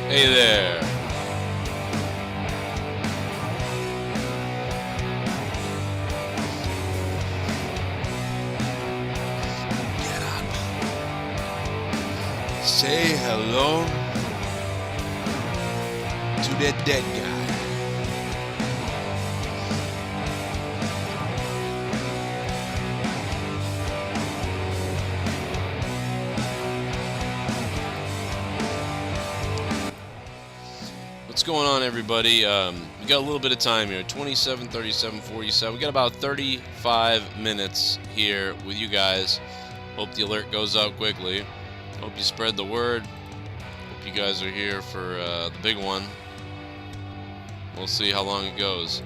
Hey there. Get up. Say hello to that dead guy. What's going on, everybody? We got a little bit of time here. 27, 37, 47. We got about 35 minutes here with you guys. Hope the alert goes out quickly. Hope you spread the word. Hope you guys are here for the big one. We'll see how long it goes.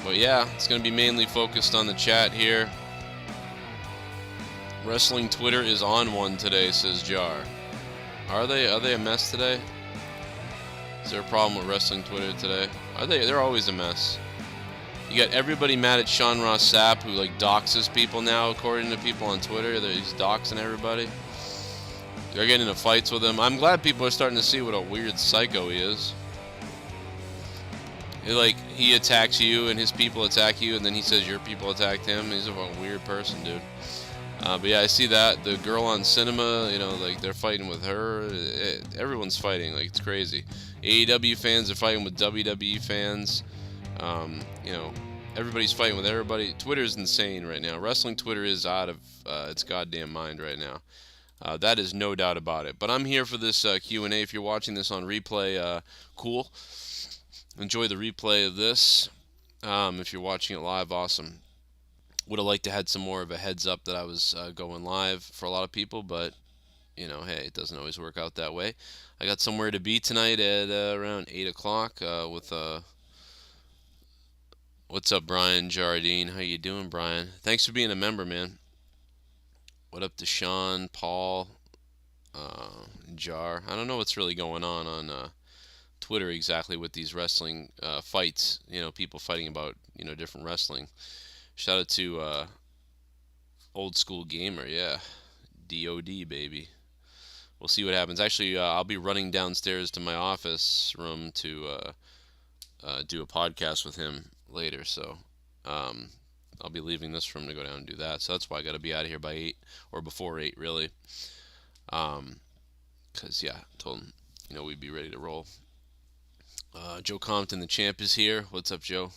But yeah, it's going to be mainly focused on the chat here. Wrestling Twitter is on one today, says Jar. Are they a mess today? Is there a problem with wrestling Twitter today? They're always a mess. You got everybody mad at Sean Ross Sapp, who like doxes people now, according to people on Twitter. He's doxing everybody. They're getting into fights with him. I'm glad people are starting to see what a weird psycho he is. He attacks you and his people attack you, and then he says your people attacked him. He's a weird person, dude. But yeah, I see that. The girl on Cinema, they're fighting with her. Everyone's fighting, it's crazy. AEW fans are fighting with WWE fans. Everybody's fighting with everybody. Twitter's insane right now. Wrestling Twitter is out of its goddamn mind right now. That is no doubt about it. But I'm here for this Q&A. If you're watching this on replay, cool. Enjoy the replay of this. If you're watching it live, awesome. Would have liked to had some more of a heads up that I was going live for a lot of people, but hey, it doesn't always work out that way. I got somewhere to be tonight at around 8 o'clock with what's up, Brian Jardine? How you doing, Brian? Thanks for being a member, man. What up to Sean, Paul, Jar? I don't know what's really going on Twitter exactly with these wrestling fights. People fighting about different wrestling. Shout out to Old School Gamer, yeah. DOD, baby. We'll see what happens. Actually, I'll be running downstairs to my office room to do a podcast with him later, so I'll be leaving this room to go down and do that. So that's why I got to be out of here by 8, or before 8, really. Because, yeah, I told him, we'd be ready to roll. Joe Compton, the champ, is here. What's up, Joe?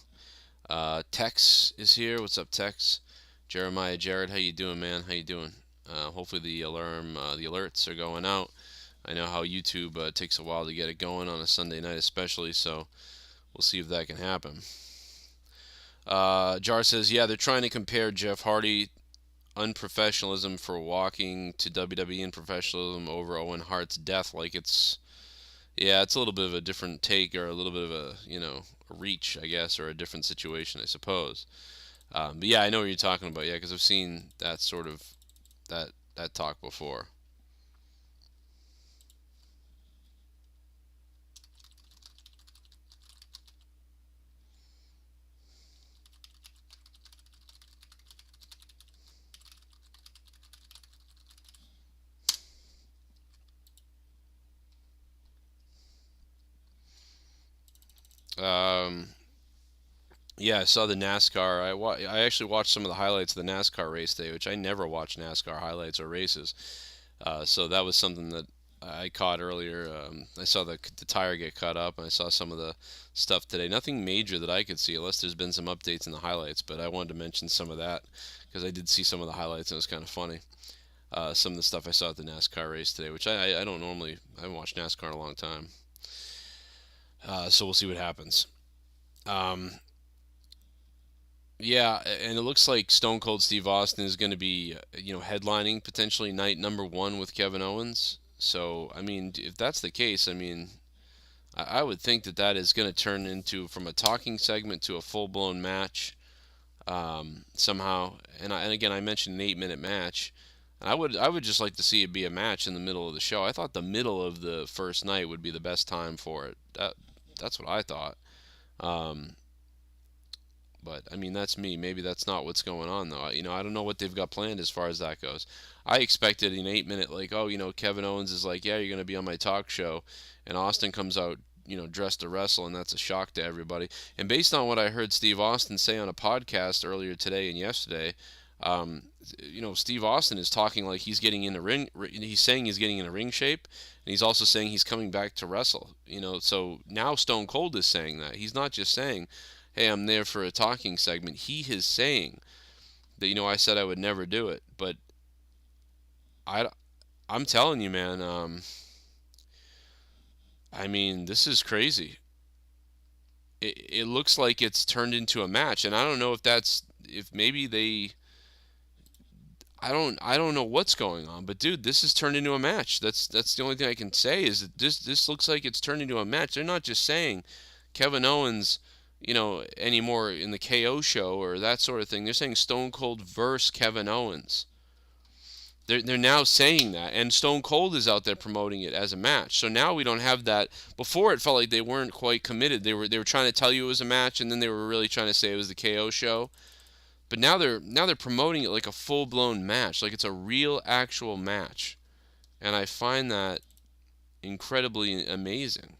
Tex is here. What's up, Tex? Jeremiah Jared, how you doing, man? How you doing? Hopefully the alerts are going out. I know how YouTube takes a while to get it going on a Sunday night especially, so we'll see if that can happen. Jar says, yeah, they're trying to compare Jeff Hardy unprofessionalism for walking to WWE unprofessionalism over Owen Hart's death. It's a little bit of a different take, or a little bit of a reach, I guess, or a different situation, I suppose. But yeah, I know what you're talking about. Yeah, because I've seen that sort of that talk before. Yeah, I saw the NASCAR. I actually watched some of the highlights of the NASCAR race today, which I never watch NASCAR highlights or races. So that was something that I caught earlier. I saw the tire get cut up, and I saw some of the stuff today. Nothing major that I could see, unless there's been some updates in the highlights. But I wanted to mention some of that because I did see some of the highlights, and it was kind of funny. Some of the stuff I saw at the NASCAR race today, which I don't normally. I haven't watched NASCAR in a long time. So we'll see what happens. Yeah, and it looks like Stone Cold Steve Austin is going to be, headlining potentially night number 1 with Kevin Owens. So, I mean, if that's the case, I mean, I would think that is going to turn into from a talking segment to a full-blown match somehow. And again, I mentioned an 8-minute match. I would just like to see it be a match in the middle of the show. I thought the middle of the first night would be the best time for it. That's what I thought. Um, But I mean, that's me. Maybe that's not what's going on though. I don't know what they've got planned as far as that goes. I expected an 8 minute like, oh, Kevin Owens is like, yeah, you're gonna be on my talk show, and Austin comes out, dressed to wrestle, and that's a shock to everybody. And based on what I heard Steve Austin say on a podcast earlier today and yesterday, um, Steve Austin is talking like he's getting in the ring. He's saying he's getting in a ring shape, and he's also saying he's coming back to wrestle. So now Stone Cold is saying that he's not just saying, "Hey, I'm there for a talking segment." He is saying that I said I would never do it, but I, I'm telling you, man. I mean, this is crazy. It looks like it's turned into a match, and I don't know if maybe they I don't know what's going on, but dude, this has turned into a match. That's the only thing I can say is that this looks like it's turned into a match. They're not just saying Kevin Owens, anymore in the KO show or that sort of thing. They're saying Stone Cold versus Kevin Owens. They're now saying that, and Stone Cold is out there promoting it as a match. So now we don't have that. Before it felt like they weren't quite committed. They were trying to tell you it was a match, and then they were really trying to say it was the KO show. But now they're promoting it like a full-blown match, like it's a real actual match. And I find that incredibly amazing.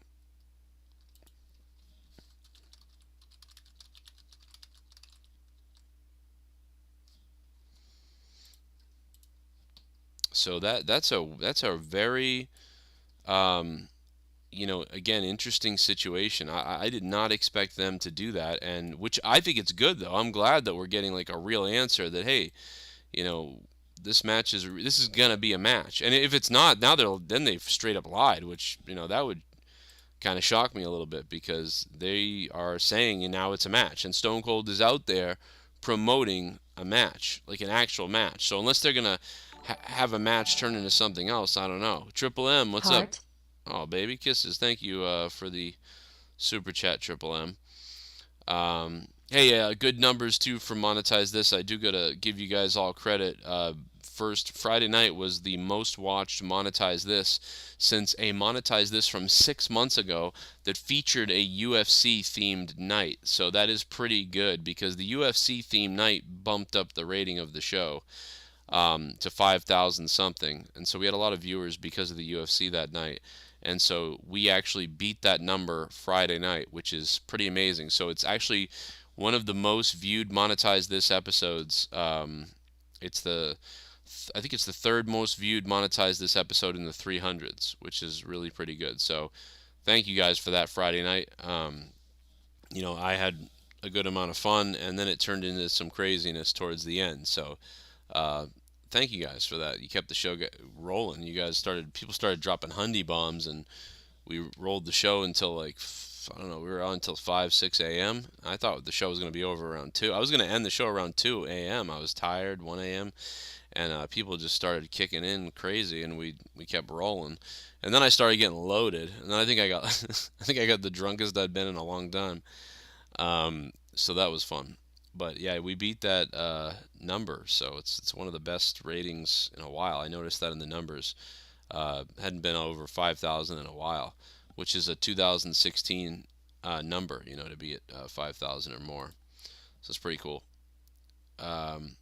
So that's a very again, interesting situation. I did not expect them to do that, and which I think it's good though. I'm glad that we're getting like a real answer that hey, you know, this is gonna be a match. And if it's not, now they've straight up lied, which that would kind of shock me a little bit because they are saying and now it's a match, and Stone Cold is out there promoting a match, like an actual match. So unless they're gonna have a match turn into something else, I don't know. Triple M, what's up? Heart. Oh, baby kisses. Thank you for the super chat, Triple M. Hey, good numbers too for monetize this. I do gotta give you guys all credit. First Friday night was the most watched monetize this since a monetize this from 6 months ago that featured a UFC themed night. So that is pretty good because the UFC themed night bumped up the rating of the show to 5,000 something, and so we had a lot of viewers because of the UFC that night. And so we actually beat that number Friday night, which is pretty amazing. So it's actually one of the most viewed monetized this episodes. It's the I think it's the third most viewed monetized this episode in the 300s, which is really pretty good. So thank you guys for that Friday night. I had a good amount of fun, and then it turned into some craziness towards the end. So uh, thank you guys for that. You kept the show rolling. People started dropping Hundy bombs, and we rolled the show until like I don't know. We were on until 5, 6 a.m. I thought the show was going to be over around 2. I was going to end the show around 2 a.m. I was tired, 1 a.m. And people just started kicking in crazy, and we kept rolling. And then I started getting loaded, and then I think I got I think I got the drunkest I'd been in a long time. So that was fun. But yeah, we beat that number, so it's one of the best ratings in a while. I noticed that in the numbers. Hadn't been over 5,000 in a while, which is a 2016 number, to be at 5,000 or more. So it's pretty cool. Um,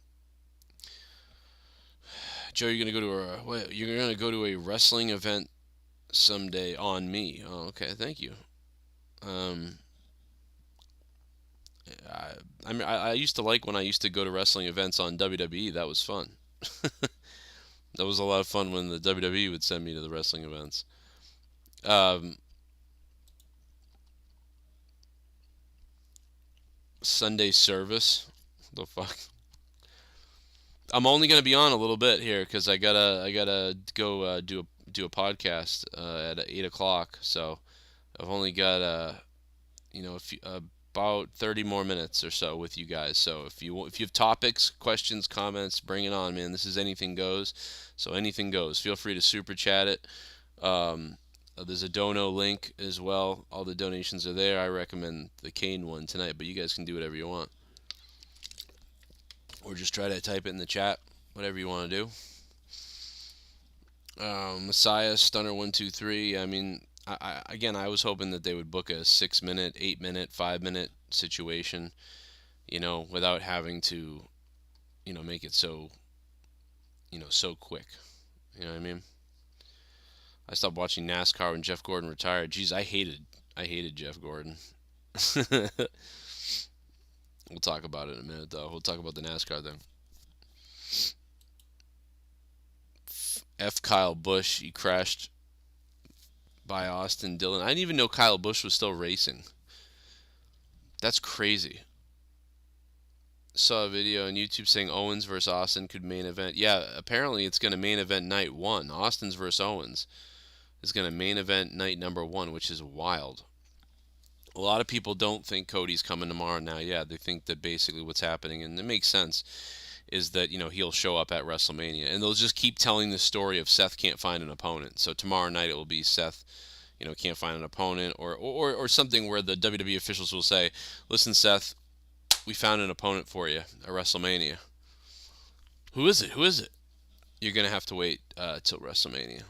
Joe, you're gonna go to a wrestling event someday on me. Oh, okay, thank you. Um, I, I mean, I used to like when I used to go to wrestling events on WWE. That was fun. That was a lot of fun when the WWE would send me to the wrestling events. Um, Sunday service. The fuck. I'm only gonna be on a little bit here because I gotta go do a podcast at 8 o'clock. So I've only got about 30 more minutes or so with you guys. So if you have topics, questions, comments, bring it on, man. This is anything goes. So anything goes. Feel free to super chat it. Um, there's a dono link as well. All the donations are there. I recommend the KANE one tonight, but you guys can do whatever you want, or just try to type it in the chat. Whatever you want to do. Messiah Stunner 123. I mean, again, I was hoping that they would book a 6 minute, 8 minute, 5 minute situation. without having to, make it so, so quick. You know what I mean? I stopped watching NASCAR when Jeff Gordon retired. Jeez, I hated Jeff Gordon. We'll talk about it in a minute, though. We'll talk about the NASCAR thing. F. Kyle Busch, he crashed by Austin Dillon. I didn't even know Kyle Busch was still racing. That's crazy. Saw a video on YouTube saying Owens versus Austin could main event. Yeah, apparently it's going to main event night 1. Austin's versus Owens is going to main event night number 1, which is wild. A lot of people don't think Cody's coming tomorrow now. Yeah, they think that basically what's happening, and it makes sense, is that, he'll show up at WrestleMania. And they'll just keep telling the story of Seth can't find an opponent. So tomorrow night it will be Seth, can't find an opponent, or something where the WWE officials will say, listen, Seth, we found an opponent for you at WrestleMania. Who is it? Who is it? You're going to have to wait till WrestleMania.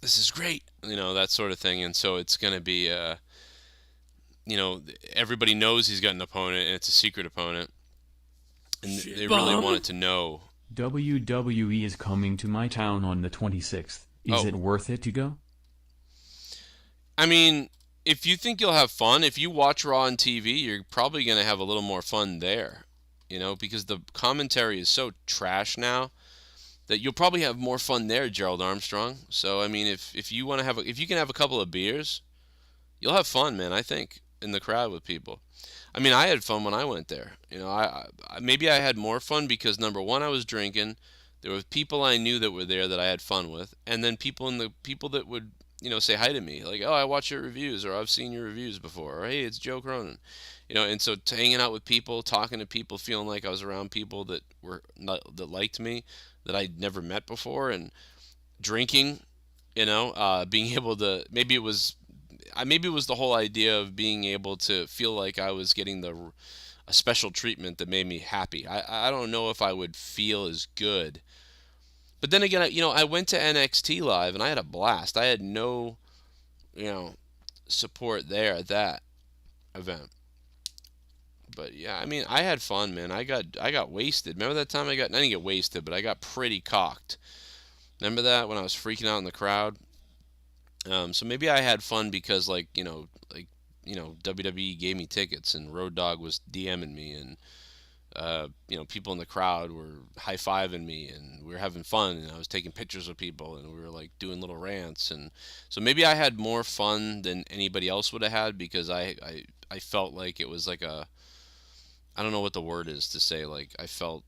This is great. That sort of thing. And so it's going to be, everybody knows he's got an opponent, and it's a secret opponent. And they really wanted to know. WWE is coming to my town on the 26th. Is it worth it to go? I mean, if you think you'll have fun, if you watch Raw on TV, you're probably going to have a little more fun there, because the commentary is so trash now that you'll probably have more fun there, Gerald Armstrong. So, I mean, if you want to if you can have a couple of beers, you'll have fun, man, I think, in the crowd with people. I mean, I had fun when I went there. Maybe I had more fun because, number one, I was drinking. There were people I knew that were there that I had fun with, and then people that would, say hi to me, like, oh, I watch your reviews, or I've seen your reviews before, or hey, it's Joe Cronin, and so hanging out with people, talking to people, feeling like I was around people that that liked me, that I'd never met before, and drinking, being able to, maybe it was the whole idea of being able to feel like I was getting a special treatment that made me happy. I don't know if I would feel as good. But then again, I went to NXT Live and I had a blast. I had no, support there at that event. But yeah, I mean, I had fun, man. I got wasted. Remember that time I didn't get wasted, but I got pretty cocked. Remember that when I was freaking out in the crowd? So maybe I had fun because WWE gave me tickets and Road Dogg was DMing me, and people in the crowd were high-fiving me, and we were having fun, and I was taking pictures with people, and we were like doing little rants, and so maybe I had more fun than anybody else would have had because I felt like it was like I don't know what the word is to say, like I felt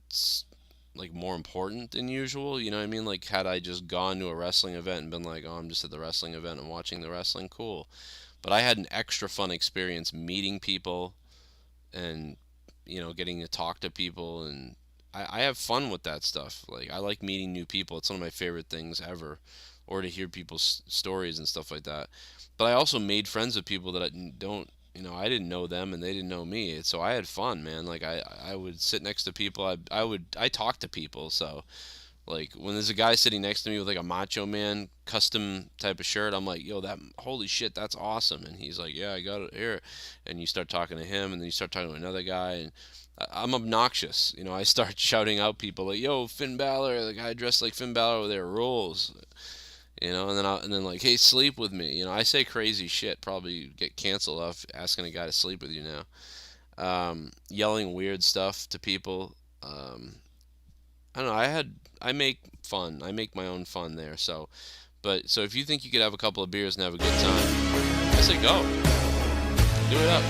like more important than usual, you know what I mean? Like, had I just gone to a wrestling event and been like, oh, I'm just at the wrestling event and watching the wrestling, cool. But I had an extra fun experience meeting people and, getting to talk to people, and I have fun with that stuff. Like, I like meeting new people. It's one of my favorite things ever, or to hear people's stories and stuff like that. But I also made friends with people that I didn't know them and they didn't know me. So I had fun, man. Like I would sit next to people. I talk to people. So like when there's a guy sitting next to me with like a Macho Man custom type of shirt, I'm like, yo, holy shit, that's awesome. And he's like, yeah, I got it here. And you start talking to him, and then you start talking to another guy, and I'm obnoxious. I start shouting out people like, yo, Finn Balor, the guy dressed like Finn Balor with their rules. And then like, hey, sleep with me. I say crazy shit. Probably get canceled off asking a guy to sleep with you now. Yelling weird stuff to people. I don't know. I make fun. I make my own fun there. So if you think you could have a couple of beers and have a good time, I say go. Do it up.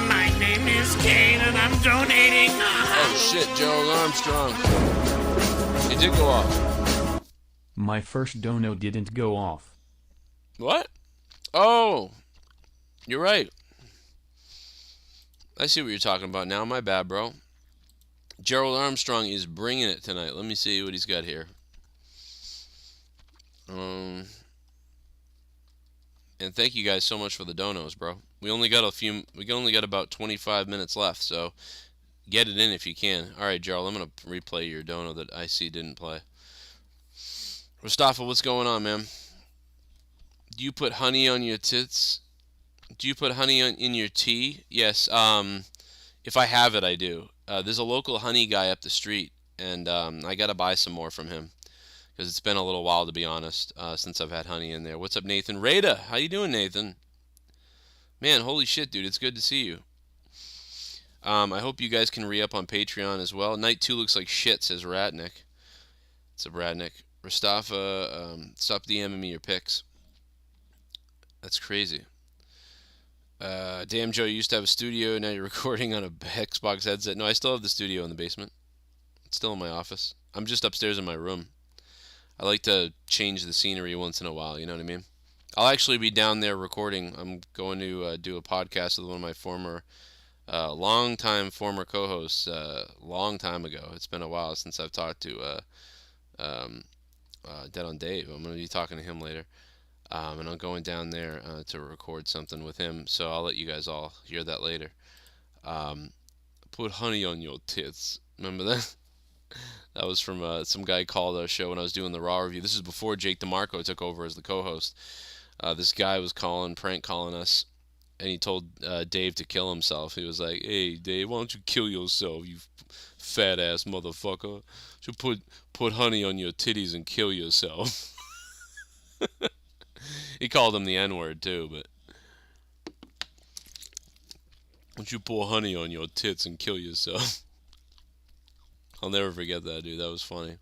My name is Kane and I'm donating. Oh shit, Gerald Armstrong. It did go off. My first dono didn't go off. What? Oh, you're right. I see what you're talking about now. My bad, bro. Gerald Armstrong is bringing it tonight. Let me see what he's got here. And thank you guys so much for the donos, bro. We only got about 25 minutes left, so get it in if you can. All right, Gerald, I'm going to replay your dono that I see didn't play. Mustafa, what's going on, man? Do you put honey on your tits? Do you put honey in your tea? Yes. If I have it, I do. There's a local honey guy up the street, and I gotta buy some more from him because it's been a little while, to be honest, since I've had honey in there. What's up, Nathan? Rada, how you doing, Nathan? Man, holy shit, dude, it's good to see you. I hope you guys can re-up on Patreon as well. Night 2 looks like shit, says Ratnik. It's a Ratnik. Rastafa, stop DMing me your pics. That's crazy. Damn Joe, you used to have a studio, now you're recording on a Xbox headset. No, I still have the studio in the basement. It's still in my office. I'm just upstairs in my room. I like to change the scenery once in a while, you know what I mean? I'll actually be down there recording. I'm going to do a podcast with one of my former, long-time former co-hosts, long time ago. It's been a while since I've talked to Dead on Dave. I'm going to be talking to him later. And I'm going down there to record something with him, so I'll let you guys all hear that later. Put honey on your tits. Remember that? That was from some guy called a show when I was doing the Raw review. This is before Jake DeMarco took over as the co-host. This guy was prank calling us, and he told Dave to kill himself. He was like, "Hey, Dave, why don't you kill yourself, you fat ass motherfucker? You put honey on your titties and kill yourself." He called him the N-word too, but why don't you pour honey on your tits and kill yourself? I'll never forget that, dude. That was funny.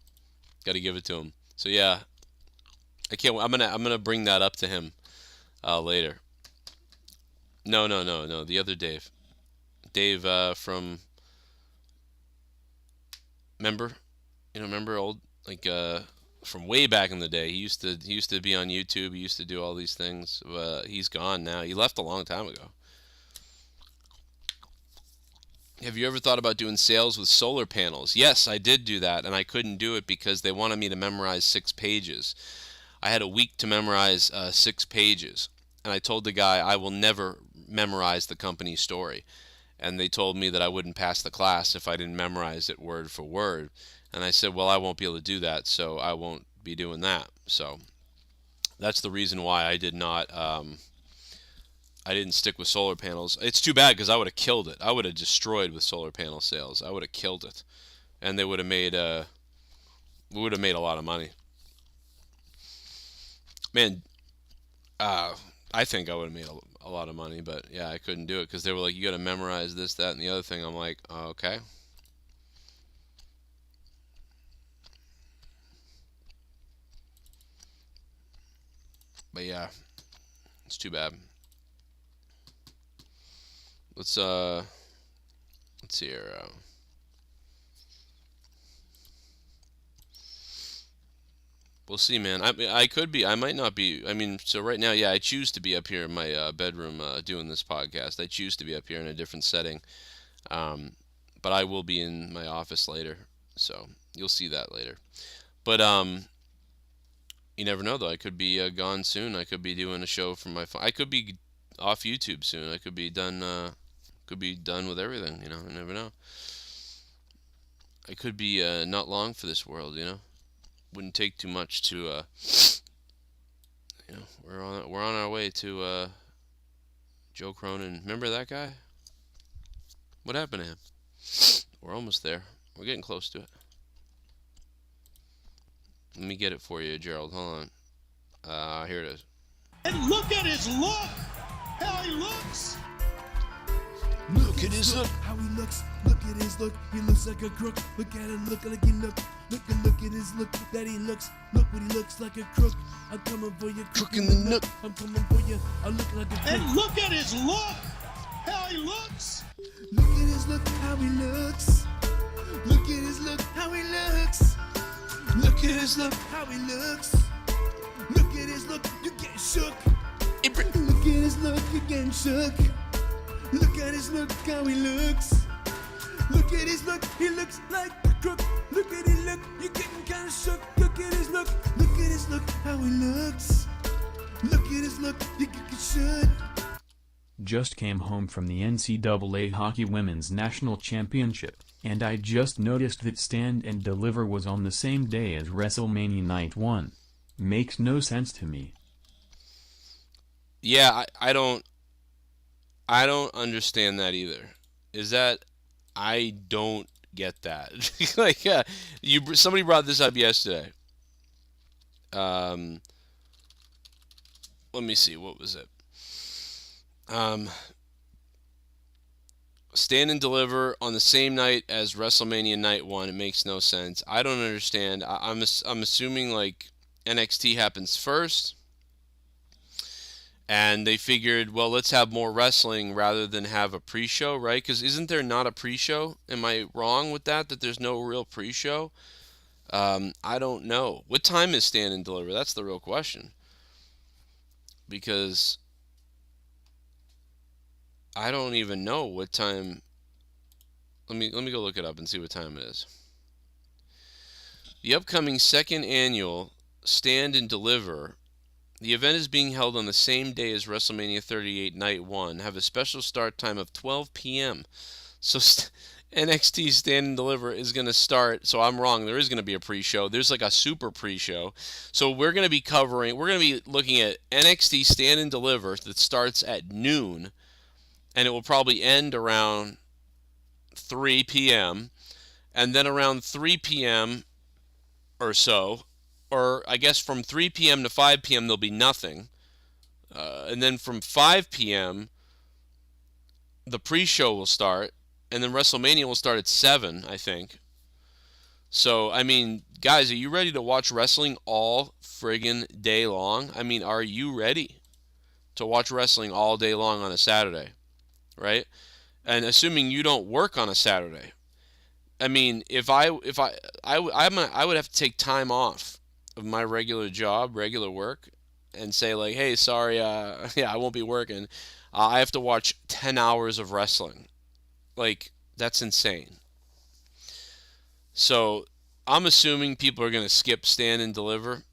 Got to give it to him. So yeah, I can't. I'm gonna bring that up to him later. No. The other Dave. Dave from. Remember old from way back in the day. He used to be on YouTube. He used to do all these things. He's gone now. He left a long time ago. Have you ever thought about doing sales with solar panels? Yes, I did do that, and I couldn't do it because they wanted me to memorize 6 pages. I had a week to memorize 6 pages, and I told the guy I will never memorize the company story. And they told me that I wouldn't pass the class if I didn't memorize it word for word. And I said, well, I won't be able to do that, so I won't be doing that. So that's the reason why I did not. I didn't stick with solar panels. It's too bad because I would have killed it. I would have destroyed with solar panel sales. I would have killed it, and they would have made we would have made a lot of money. Man, I think I would have made a lot of money, but yeah, I couldn't do it because they were like, you got to memorize this, that, and the other thing. I'm like, okay. But yeah, it's too bad. Let's see here. We'll see, man. I could be. I might not be. I mean, so right now, yeah, I choose to be up here in my bedroom doing this podcast. I choose to be up here in a different setting. But I will be in my office later, so you'll see that later. But you never know, though. I could be gone soon. I could be doing a show from my phone. I could be off YouTube soon. I could be done. Could be done with everything. You know, I never know. I could be not long for this world. You know, wouldn't take too much to. You know, we're on our way to Joe Cronin. Remember that guy? What happened to him? We're almost there. We're getting close to it. Let me get it for you, Gerald. Hold on. Here it is. And look at his look! How he looks! Look at his look. How he looks, look at his look. He looks like a crook. Look at him, look like he look. Look at his look that he looks. Look what he looks like a crook. I'm coming for you, Crook in the nook. I'm coming for you. I look like a crook. And look at his look! How he looks! Look at his look, how he looks. Look at his look, how he looks. Look at his look, how he looks. Look at his look, you get shook. Look at his look, you getting shook. Look at his look, how he looks. Look at his look, he looks like a crook. Look at his look, you getting kinda shook. Look at his look, how he looks. Look at his look, you get shook. Just came home from the NCAA Hockey Women's National Championship, and I just noticed that Stand and Deliver was on the same day as WrestleMania Night 1. Makes no sense to me. Yeah, I don't. I don't understand that either. Is that I don't get that. Like somebody brought this up yesterday. Um, let me see, what was it? Um, Stand and Deliver on the same night as WrestleMania Night 1. It makes no sense. I don't understand. I'm assuming like NXT happens first, and they figured, well, let's have more wrestling rather than have a pre-show, right? Because isn't there not a pre-show? Am I wrong with that? That there's no real pre-show? I don't know. What time is Stand and Deliver? That's the real question. Because I don't even know what time. Let me go look it up and see what time it is. The upcoming second annual Stand and Deliver. The event is being held on the same day as WrestleMania 38 Night 1. Have a special start time of 12 p.m. So NXT Stand and Deliver is going to start. So I'm wrong. There is going to be a pre-show. There's like a super pre-show. So we're going to be looking at NXT Stand and Deliver that starts at noon. And it will probably end around 3 p.m. And then around 3 p.m. or so, or I guess from 3 p.m. to 5 p.m. there'll be nothing. And then from 5 p.m. the pre-show will start, and then WrestleMania will start at 7, I think. So, I mean, guys, are you ready to watch wrestling all friggin' day long? I mean, are you ready to watch wrestling all day long on a Saturday, right? And assuming you don't work on a Saturday. I mean, I would have to take time off of my regular job, regular work, and say like, hey, sorry, yeah, I won't be working. I have to watch 10 hours of wrestling. Like, that's insane. So I'm assuming people are going to skip Stand and Deliver,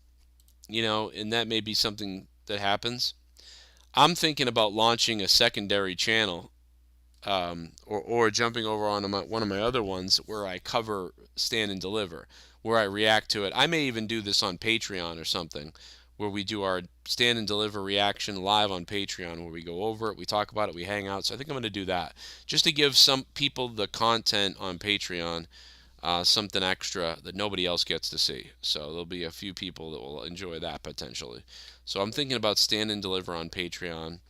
and that may be something that happens. I'm thinking about launching a secondary channel, or jumping over on one of my other ones where I cover Stand and Deliver, where I react to it. I may even do this on Patreon or something, where we do our Stand and Deliver reaction live on Patreon, where we go over it, we talk about it, we hang out. So I think I'm going to do that, just to give some people the content on Patreon, something extra that nobody else gets to see. So there'll be a few people that will enjoy that potentially. So I'm thinking about Stand and Deliver on Patreon.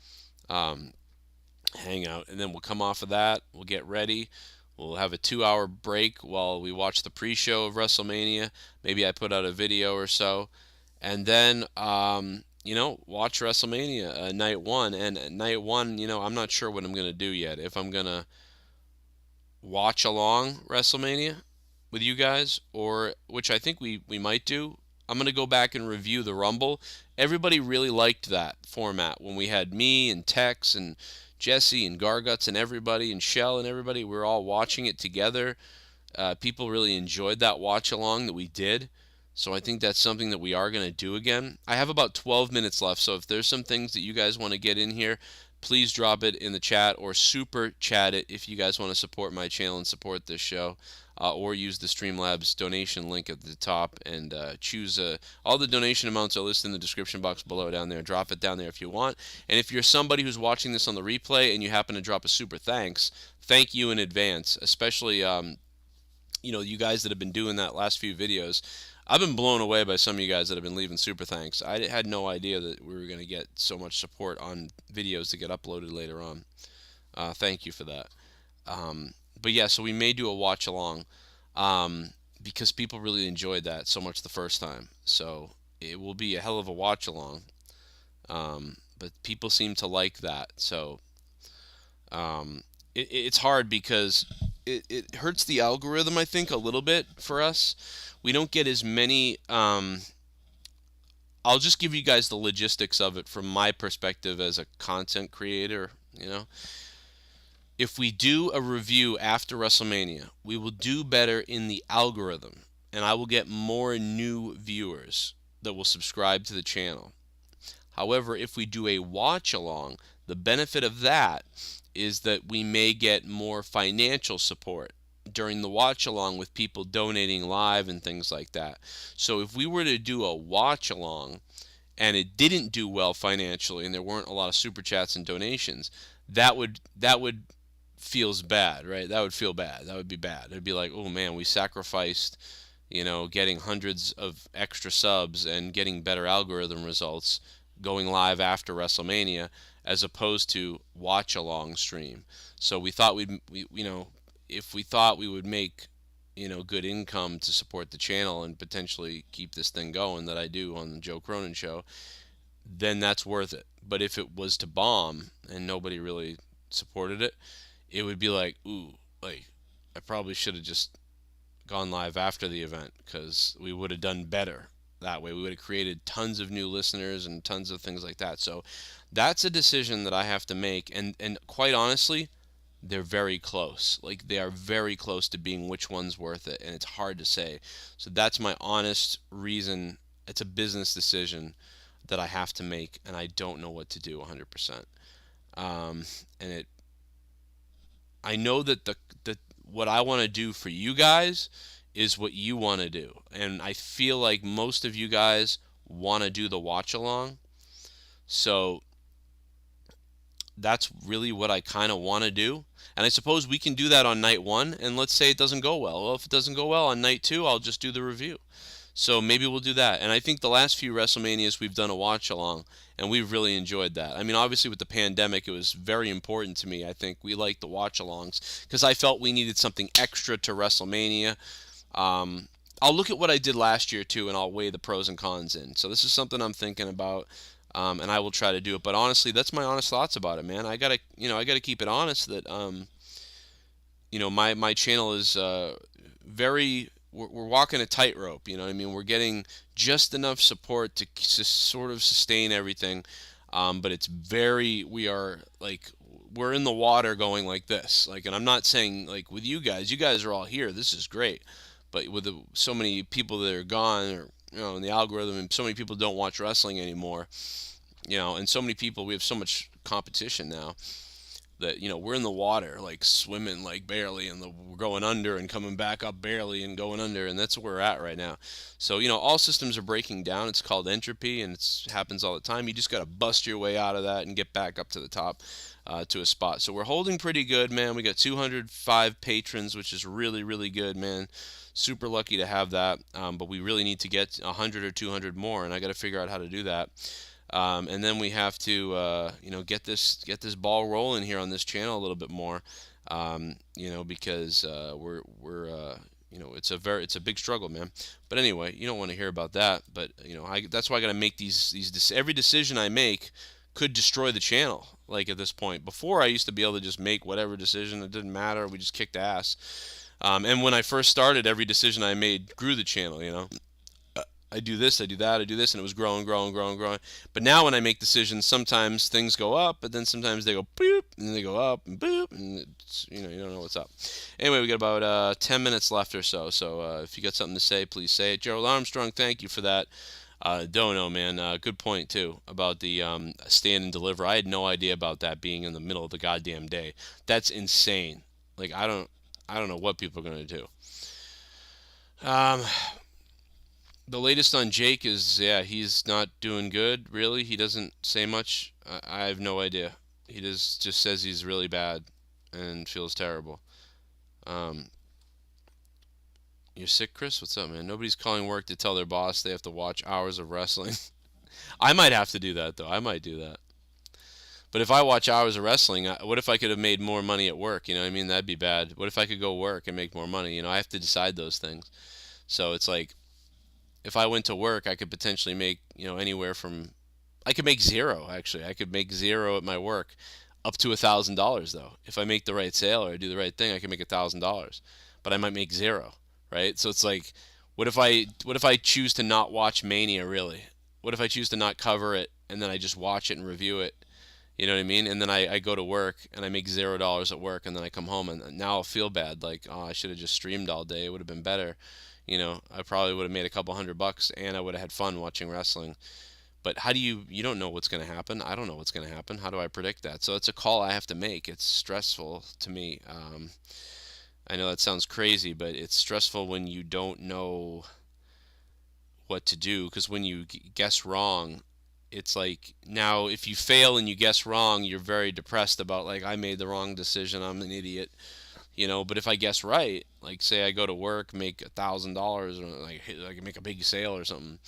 Hang out, and then we'll come off of that, we'll get ready, we'll have a 2-hour break while we watch the pre-show of WrestleMania. Maybe I put out a video or so, and then watch WrestleMania night 1. And night 1, I'm not sure what I'm going to do yet, if I'm going to watch along WrestleMania with you guys, or which I think we might do. I'm going to go back and review the Rumble. Everybody really liked that format when we had me and Tex and Jesse and Garguts and everybody and Shell and everybody. We were all watching it together. People really enjoyed that watch along that we did. So I think that's something that we are going to do again. I have about 12 minutes left, so if there's some things that you guys want to get in here, please drop it in the chat or super chat it if you guys want to support my channel and support this show. Or use the Streamlabs donation link at the top and choose all the donation amounts are listed in the description box below down there. Drop it down there if you want. And if you're somebody who's watching this on the replay and you happen to drop a super thanks, thank you in advance, especially you guys that have been doing that last few videos. I've been blown away by some of you guys that have been leaving super thanks. I had no idea that we were going to get so much support on videos that get uploaded later on. Thank you for that. But yeah, so we may do a watch along, because people really enjoyed that so much the first time. So it will be a hell of a watch along. But people seem to like that. So it's hard because it hurts the algorithm, I think, a little bit for us. We don't get as many. I'll just give you guys the logistics of it from my perspective as a content creator, If we do a review after WrestleMania, we will do better in the algorithm, and I will get more new viewers that will subscribe to the channel. However, if we do a watch along, the benefit of that is that we may get more financial support during the watch along with people donating live and things like that. So if we were to do a watch along and it didn't do well financially and there weren't a lot of super chats and donations, that would feels bad, right? That would feel bad. That would be bad. It'd be like, oh man, we sacrificed, getting hundreds of extra subs and getting better algorithm results going live after WrestleMania as opposed to watch along stream. So we thought if we thought we would make, good income to support the channel and potentially keep this thing going that I do on the Joe Cronin show, then that's worth it. But if it was to bomb and nobody really supported it, it would be like, ooh, like I probably should have just gone live after the event because we would have done better that way. We would have created tons of new listeners and tons of things like that. So that's a decision that I have to make. And quite honestly, they're very close. Like they are very close to being which one's worth it. And it's hard to say. So that's my honest reason. It's a business decision that I have to make. And I don't know what to do 100%. And I know that what I want to do for you guys is what you want to do. And I feel like most of you guys want to do the watch along. So that's really what I kind of want to do. And I suppose we can do that on night 1. And let's say it doesn't go well. Well, if it doesn't go well on night 2, I'll just do the review. So maybe we'll do that. And I think the last few WrestleManias we've done a watch along, and we've really enjoyed that. I mean, obviously with the pandemic, it was very important to me. I think we liked the watch alongs because I felt we needed something extra to WrestleMania. I'll look at what I did last year too, and I'll weigh the pros and cons in. So this is something I'm thinking about, and I will try to do it. But honestly, that's my honest thoughts about it, man. I gotta keep it honest that my channel is very. We're walking a tightrope, you know what I mean? We're getting just enough support to sort of sustain everything, but we're in the water going like this. Like, and I'm not saying like with you guys are all here, this is great, but with so many people that are gone, or in the algorithm, and so many people don't watch wrestling anymore, and so many people, we have so much competition now that we're in the water, like swimming like barely, and we're going under and coming back up barely and going under, and that's where we're at right now. So all systems are breaking down. It's called entropy, and it happens all the time. You just got to bust your way out of that and get back up to the top to a spot. So we're holding pretty good, man. We got 205 patrons, which is really, really good, man. Super lucky to have that, but we really need to get 100 or 200 more, and I got to figure out how to do that. And then we have to, get this ball rolling here on this channel a little bit more, because it's a big struggle, man. But anyway, you don't want to hear about that. But that's why I got to make these. Every decision I make could destroy the channel. Like at this point, before I used to be able to just make whatever decision. It didn't matter. We just kicked ass. And when I first started, every decision I made grew the channel. I do this, I do that, I do this, and it was growing. But now when I make decisions, sometimes things go up, but then sometimes they go boop, and then they go up and boop, and you don't know what's up. Anyway, we got about 10 minutes left or so. So if you got something to say, please say it. Gerald Armstrong, thank you for that. Dono, man, good point too about the stand and deliver. I had no idea about that being in the middle of the goddamn day. That's insane. Like I don't know what people are gonna do. The latest on Jake is, he's not doing good, really. He doesn't say much. I have no idea. He just says he's really bad and feels terrible. You're sick, Chris? What's up, man? Nobody's calling work to tell their boss they have to watch hours of wrestling. I might have to do that, though. I might do that. But if I watch hours of wrestling, what if I could have made more money at work? You know what I mean? That'd be bad. What if I could go work and make more money? I have to decide those things. So it's like, if I went to work, I could potentially make, anywhere from, I could make zero, actually. I could make zero at my work, up to $1,000, though. If I make the right sale or I do the right thing, I can make $1,000. But I might make zero, right? So it's like, what if I choose to not watch Mania, really? What if I choose to not cover it, and then I just watch it and review it? You know what I mean? And then I go to work, and I make $0 at work, and then I come home, and now I'll feel bad. Like, oh, I should have just streamed all day. It would have been better. I probably would have made a couple $100 and I would have had fun watching wrestling. But how do you don't know what's going to happen. I don't know what's going to happen. How do I predict that? So it's a call I have to make. It's stressful to me. I know that sounds crazy, but it's stressful when you don't know what to do, because when you guess wrong, it's like now if you fail and you guess wrong, you're very depressed about like I made the wrong decision, I'm an idiot, you know. But if I guess right, like say I go to work, make $1,000 or like make a big sale or something,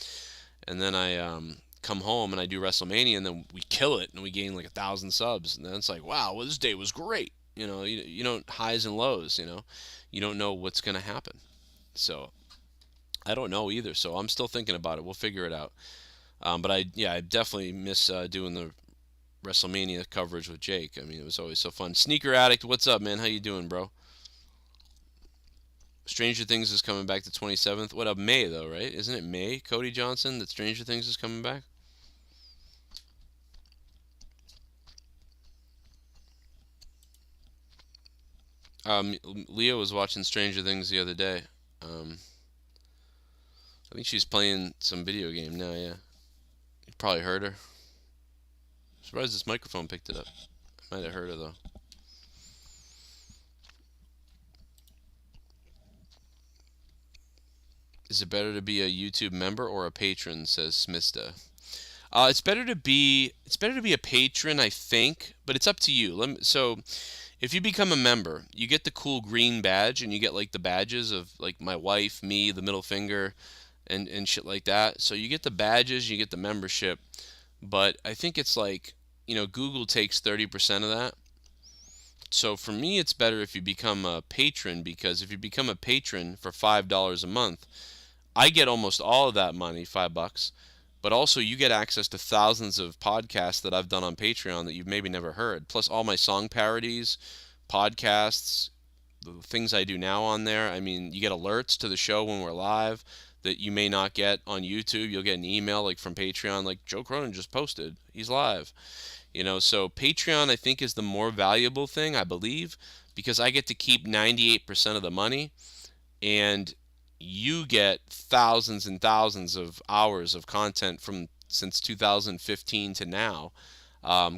and then I come home and I do WrestleMania and then we kill it and we gain like 1,000 subs, and then it's like wow, well this day was great, you know. You don't highs and lows, you know. You don't know what's gonna happen, so I don't know either. So I'm still thinking about it. We'll figure it out. But I definitely miss doing the WrestleMania coverage with Jake. I mean, it was always so fun. Sneaker Addict, what's up, man? How you doing, bro? Stranger Things is coming back the 27th. What up, May though, right? Isn't it May, Cody Johnson, that Stranger Things is coming back? Leah was watching Stranger Things the other day. Um, I think she's playing some video game now. Yeah, you probably heard her. Surprised this microphone picked it up. I might have heard her though. Is it better to be a YouTube member or a patron? Says Smista. It's better to be a patron, I think, but it's up to you. So if you become a member, you get the cool green badge, and you get like the badges of like my wife, me, the middle finger, and shit like that. So you get the badges, you get the membership, but I think it's like Google takes 30% of that. So for me, it's better if you become a patron, because if you become a patron for $5 a month, I get almost all of that money, $5, but also you get access to thousands of podcasts that I've done on Patreon that you've maybe never heard, plus all my song parodies, podcasts, the things I do now on there. I mean, you get alerts to the show when we're live that you may not get on YouTube. You'll get an email like from Patreon, like Joe Cronin just posted, he's live. So Patreon I think is the more valuable thing, I believe, because I get to keep 98% of the money, and you get thousands and thousands of hours of content from since 2015 to now.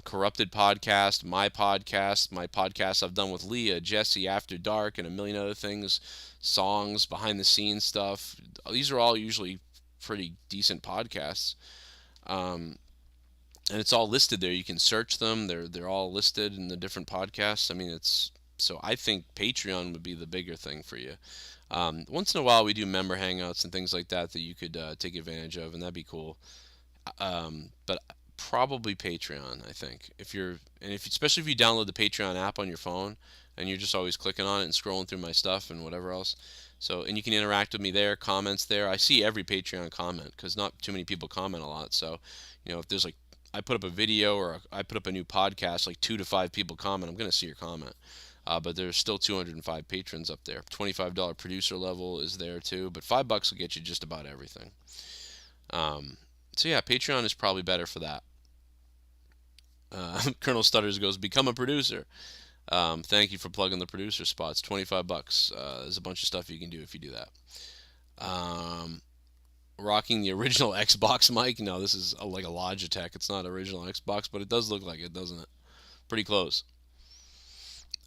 Corrupted podcast, my podcast I've done with Leah, Jesse, After Dark, and a million other things, songs, behind the scenes stuff. These are all usually pretty decent podcasts. And it's all listed there. You can search them. They're all listed in the different podcasts. I mean, so I think Patreon would be the bigger thing for you. Once in a while, we do member hangouts and things like that you could take advantage of, and that'd be cool. But probably Patreon, I think. Especially if you download the Patreon app on your phone, and you're just always clicking on it and scrolling through my stuff and whatever else. So, and you can interact with me there, comments there. I see every Patreon comment because not too many people comment a lot. So, if there's like I put up a video or I put up a new podcast, like 2 to 5 people comment, I'm gonna see your comment. But there's still 205 patrons up there. $25 producer level is there too, but $5 will get you just about everything. So yeah, Patreon is probably better for that. Colonel Stutters goes, become a producer. Thank you for plugging the producer spots. $25. There's a bunch of stuff you can do if you do that. Rocking the original Xbox mic. No, this is like a Logitech. It's not original Xbox, but it does look like it, doesn't it? Pretty close.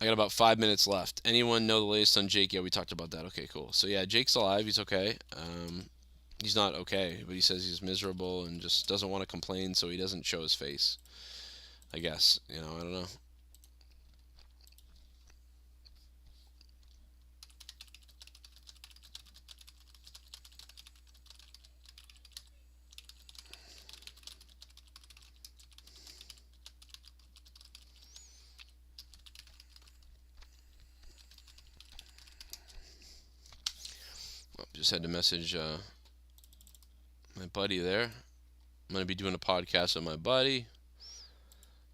I got about 5 minutes left. Anyone know the latest on Jake? Yeah, we talked about that. Okay, cool. So yeah, Jake's alive. He's okay. He's not okay, but he says he's miserable and just doesn't want to complain, so he doesn't show his face. I guess. I don't know. Just had to message my buddy there. I'm going to be doing a podcast with my buddy.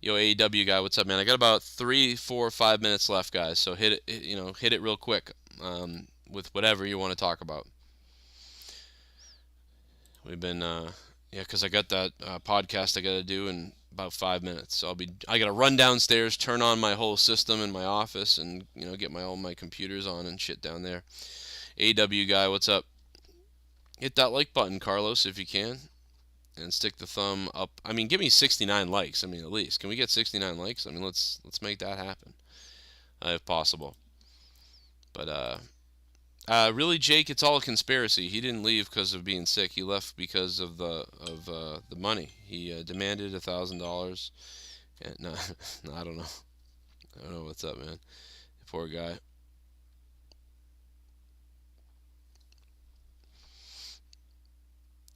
Yo, AEW guy, what's up, man? I got about 3, 4, 5 minutes left, guys. So hit it, hit it real quick with whatever you want to talk about. We've been, because I got that podcast I got to do in about 5 minutes. So I got to run downstairs, turn on my whole system in my office, and get all my computers on and shit down there. AEW guy, what's up? Hit that like button, Carlos, if you can, and stick the thumb up. I mean, give me 69 likes. I mean, at least. Can we get 69 likes? I mean, let's make that happen, if possible. But Really, Jake, it's all a conspiracy. He didn't leave because of being sick. He left because of the money. He demanded $1,000. And no, no, I don't know. I don't know what's up, man. Poor guy.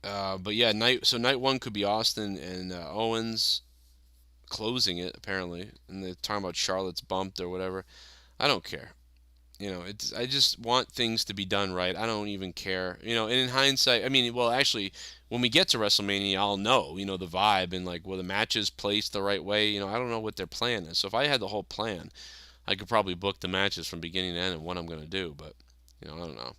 But yeah, night one could be Austin and Owens closing it apparently, and they're talking about Charlotte's bumped or whatever. I don't care. I just want things to be done right. I don't even care. And in hindsight, I mean, well, actually, when we get to WrestleMania, I'll know, the vibe and like, will the matches placed the right way? I don't know what their plan is. So if I had the whole plan, I could probably book the matches from beginning to end and what I'm gonna do. But I don't know.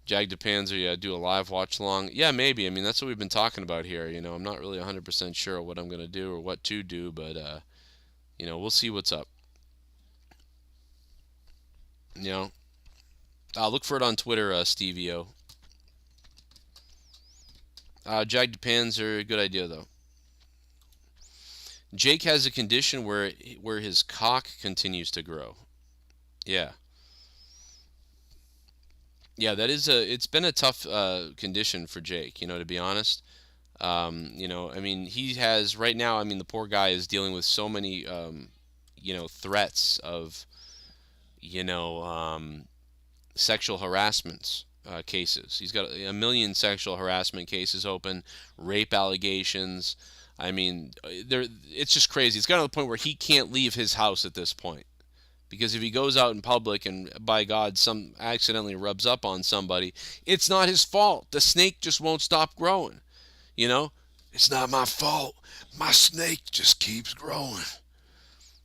Jag DePanzer, yeah, do a live watch along. Yeah, maybe. I mean, that's what we've been talking about here. I'm not really 100% sure what I'm gonna do or what to do, but we'll see what's up. I'll look for it on Twitter, Stevio. Jag DePanzer, good idea though. Jake has a condition where his cock continues to grow. Yeah. Yeah, it's been a tough condition for Jake, to be honest. I mean, he has right now, I mean, the poor guy is dealing with so many threats of sexual harassment cases. He's got a million sexual harassment cases open, rape allegations. I mean, it's just crazy. It's got to the point where he can't leave his house at this point. Because if he goes out in public and, by God, some accidentally rubs up on somebody, it's not his fault. The snake just won't stop growing. It's not my fault. My snake just keeps growing.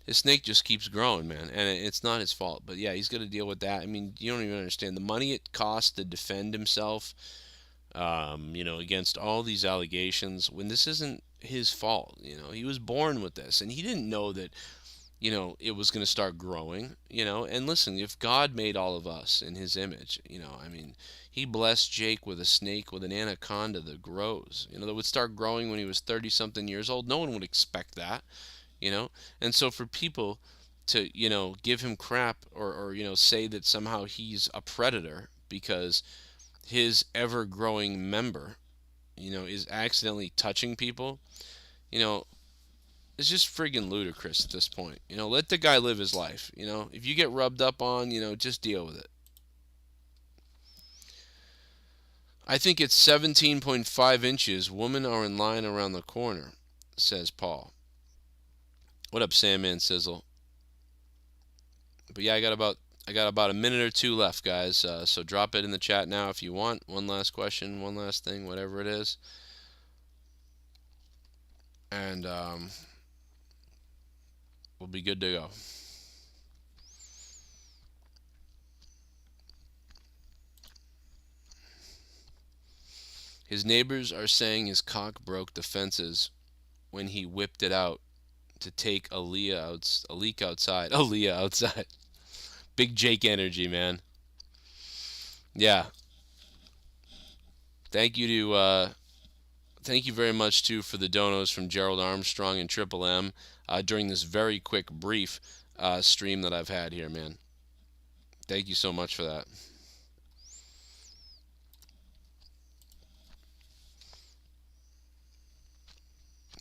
His snake just keeps growing, man, and it's not his fault. But yeah, he's got to deal with that. I mean, you don't even understand the money it costs to defend himself, against all these allegations when this isn't his fault. He was born with this, and he didn't know that, it was going to start growing. And listen, if God made all of us in His image, I mean, He blessed Jake with a snake, with an anaconda that grows, that would start growing when he was 30-something years old. No one would expect that. And so for people to give him crap or say that somehow he's a predator because his ever-growing member is accidentally touching people, it's just friggin' ludicrous at this point. Let the guy live his life. If you get rubbed up on, just deal with it. I think it's 17.5 inches. Women are in line around the corner, says Paul. What up, Sandman Sizzle? But yeah, I got about a minute or two left, guys. So drop it in the chat now if you want. One last question, one last thing, whatever it is. And we'll be good to go. His neighbors are saying his cock broke the fences when he whipped it out to take a leak outside. A leah outside. Big Jake energy, man. Yeah. Thank you very much too for the donos from Gerald Armstrong and Triple M during this very quick, brief stream that I've had here, man. Thank you so much for that.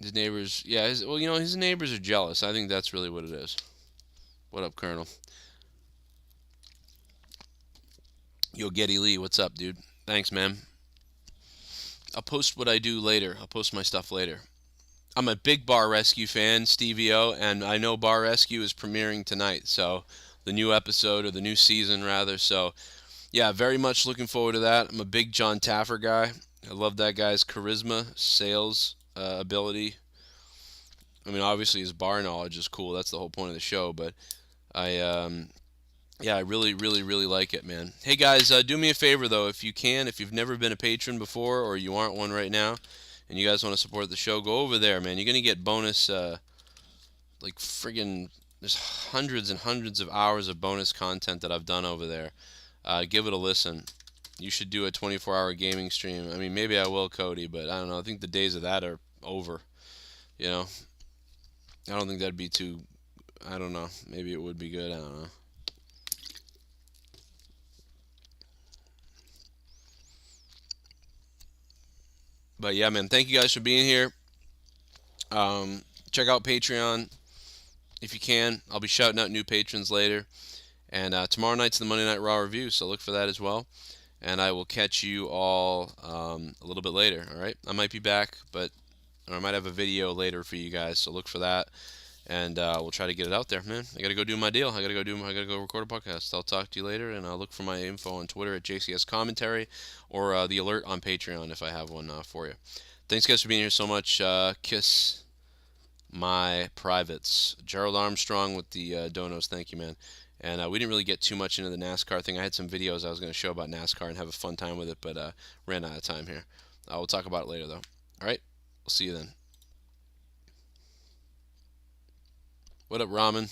His neighbors, yeah, his neighbors are jealous. I think that's really what it is. What up, Colonel? Yo, Getty Lee, what's up, dude? Thanks, man. I'll post what I do later. I'll post my stuff later. I'm a big Bar Rescue fan, Stevie O, and I know Bar Rescue is premiering tonight, so the new episode, or the new season, rather. So, yeah, very much looking forward to that. I'm a big John Taffer guy. I love that guy's charisma, sales ability. I mean, obviously his bar knowledge is cool. That's the whole point of the show. But I really, really, really like it, man. Hey guys, do me a favor though, if you can, if you've never been a patron before or you aren't one right now, and you guys want to support the show, go over there, man. You're gonna get bonus, like friggin', there's hundreds and hundreds of hours of bonus content that I've done over there. Give it a listen. You should do a 24-hour gaming stream. I mean, maybe I will, Cody, but I don't know. I think the days of that are over. I don't think that'd be too. I don't know. Maybe it would be good. I don't know. But yeah, man, thank you guys for being here. Check out Patreon if you can. I'll be shouting out new patrons later. And tomorrow night's the Monday Night Raw review, so look for that as well. And I will catch you all a little bit later, all right? I might be back, or I might have a video later for you guys, so look for that. And we'll try to get it out there, man. I got to go do my deal. I got to go record a podcast. I'll talk to you later, and I'll look for my info on Twitter at JCS Commentary or the alert on Patreon if I have one for you. Thanks, guys, for being here so much. Kiss my privates. Gerald Armstrong with the donos. Thank you, man. And we didn't really get too much into the NASCAR thing. I had some videos I was going to show about NASCAR and have a fun time with it, but ran out of time here. We'll talk about it later, though. All right? We'll see you then. What up, Ramen?